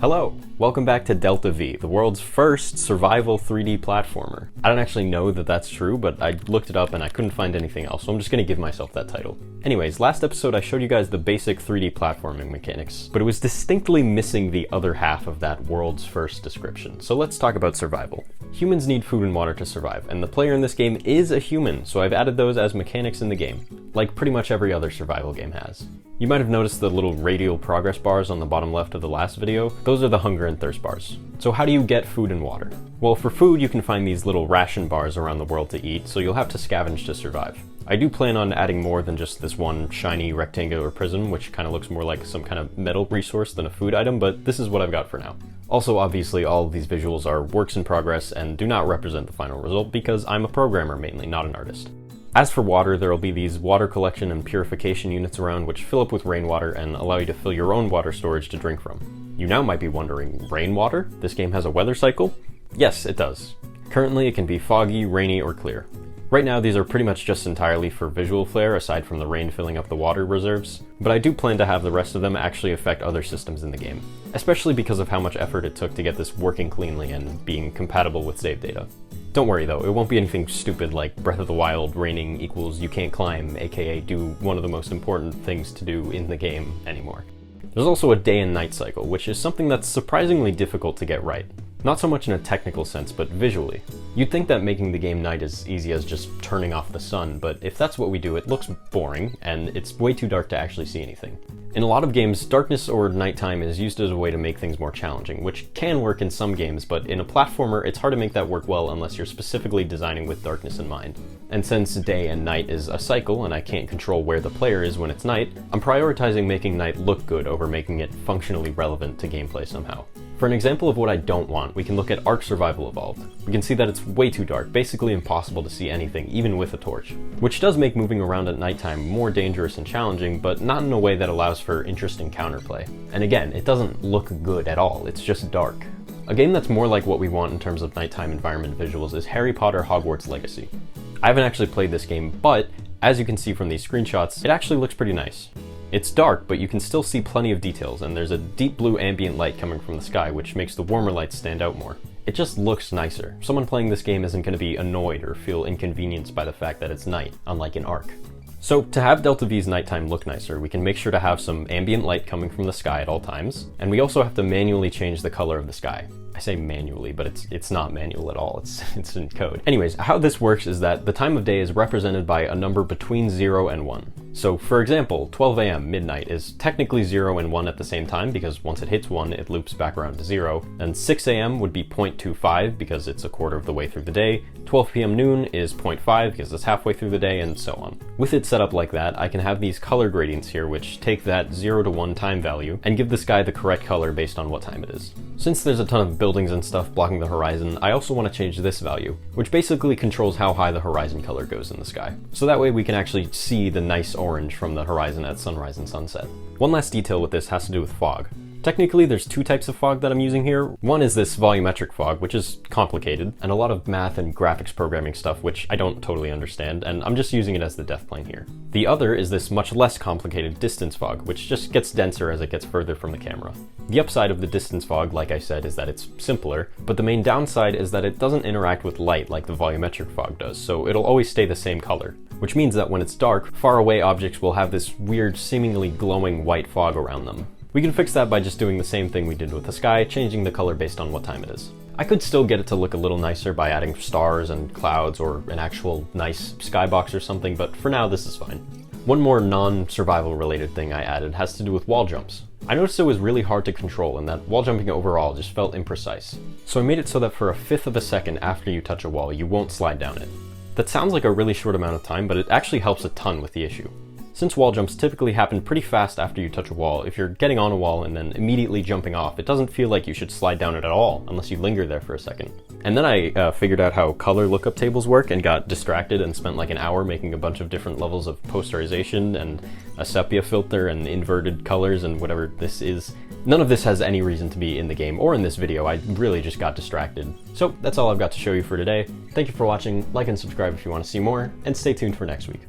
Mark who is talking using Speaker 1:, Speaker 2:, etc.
Speaker 1: Hello! Welcome back to Delta V, the world's first survival 3D platformer. I don't actually know that that's true, but I looked it up and I couldn't find anything else, so I'm just gonna give myself that title. Anyways, last episode I showed you guys the basic 3D platforming mechanics, but it was distinctly missing the other half of that world's first description. So let's talk about survival. Humans need food and water to survive, and the player in this game is a human, so I've added those as mechanics in the game, like pretty much every other survival game has. You might have noticed the little radial progress bars on the bottom left of the last video. Those are the hunger and thirst bars. So how do you get food and water? Well, for food you can find these little ration bars around the world to eat, so you'll have to scavenge to survive. I do plan on adding more than just this one shiny rectangular prism, which kind of looks more like some kind of metal resource than a food item, but this is what I've got for now. Also, obviously, all of these visuals are works in progress and do not represent the final result because I'm a programmer mainly, not an artist. As for water, there will be these water collection and purification units around which fill up with rainwater and allow you to fill your own water storage to drink from. You now might be wondering, rainwater? This game has a weather cycle? Yes, it does. Currently, it can be foggy, rainy, or clear. Right now, these are pretty much just entirely for visual flair, aside from the rain filling up the water reserves, but I do plan to have the rest of them actually affect other systems in the game, especially because of how much effort it took to get this working cleanly and being compatible with save data. Don't worry though, it won't be anything stupid like Breath of the Wild raining equals you can't climb, aka do one of the most important things to do in the game anymore. There's also a day and night cycle, which is something that's surprisingly difficult to get right. Not so much in a technical sense, but visually. You'd think that making the game night is easy as just turning off the sun, but if that's what we do, it looks boring, and it's way too dark to actually see anything. In a lot of games, darkness or nighttime is used as a way to make things more challenging, which can work in some games, but in a platformer, it's hard to make that work well unless you're specifically designing with darkness in mind. And since day and night is a cycle, and I can't control where the player is when it's night, I'm prioritizing making night look good over making it functionally relevant to gameplay somehow. For an example of what I don't want, we can look at Ark Survival Evolved. We can see that it's way too dark, basically impossible to see anything, even with a torch. Which does make moving around at nighttime more dangerous and challenging, but not in a way that allows for interesting counterplay. And again, it doesn't look good at all, it's just dark. A game that's more like what we want in terms of nighttime environment visuals is Harry Potter Hogwarts Legacy. I haven't actually played this game, but as you can see from these screenshots, it actually looks pretty nice. It's dark, but you can still see plenty of details, and there's a deep blue ambient light coming from the sky, which makes the warmer lights stand out more. It just looks nicer. Someone playing this game isn't going to be annoyed or feel inconvenienced by the fact that it's night, unlike in Ark. So to have Delta V's nighttime look nicer, we can make sure to have some ambient light coming from the sky at all times, and we also have to manually change the color of the sky. I say manually, but it's not manual at all, it's in code. Anyways, how this works is that the time of day is represented by a number between 0 and 1. So for example, 12 a.m. midnight is technically 0 and 1 at the same time because once it hits 1, it loops back around to 0. And 6 a.m. would be 0.25 because it's a quarter of the way through the day. 12 p.m. noon is 0.5 because it's halfway through the day, and so on. With it set up like that, I can have these color gradients here which take that 0 to 1 time value and give the sky the correct color based on what time it is. Since there's a ton of buildings and stuff blocking the horizon, I also want to change this value, which basically controls how high the horizon color goes in the sky. So that way we can actually see the nice orange from the horizon at sunrise and sunset. One last detail with this has to do with fog. Technically, there's two types of fog that I'm using here. One is this volumetric fog, which is complicated, and a lot of math and graphics programming stuff, which I don't totally understand, and I'm just using it as the dev plane here. The other is this much less complicated distance fog, which just gets denser as it gets further from the camera. The upside of the distance fog, like I said, is that it's simpler, but the main downside is that it doesn't interact with light like the volumetric fog does, so it'll always stay the same color. Which means that when it's dark, far away objects will have this weird, seemingly glowing white fog around them. We can fix that by just doing the same thing we did with the sky, changing the color based on what time it is. I could still get it to look a little nicer by adding stars and clouds or an actual nice skybox or something, but for now this is fine. One more non-survival related thing I added has to do with wall jumps. I noticed it was really hard to control and that wall jumping overall just felt imprecise. So I made it so that for a fifth of a second after you touch a wall, you won't slide down it. That sounds like a really short amount of time, but it actually helps a ton with the issue. Since wall jumps typically happen pretty fast after you touch a wall, if you're getting on a wall and then immediately jumping off, it doesn't feel like you should slide down it at all, unless you linger there for a second. And then I figured out how color lookup tables work and got distracted and spent like an hour making a bunch of different levels of posterization and a sepia filter and inverted colors and whatever this is. None of this has any reason to be in the game or in this video, I really just got distracted. So that's all I've got to show you for today. Thank you for watching, like and subscribe if you want to see more, and stay tuned for next week.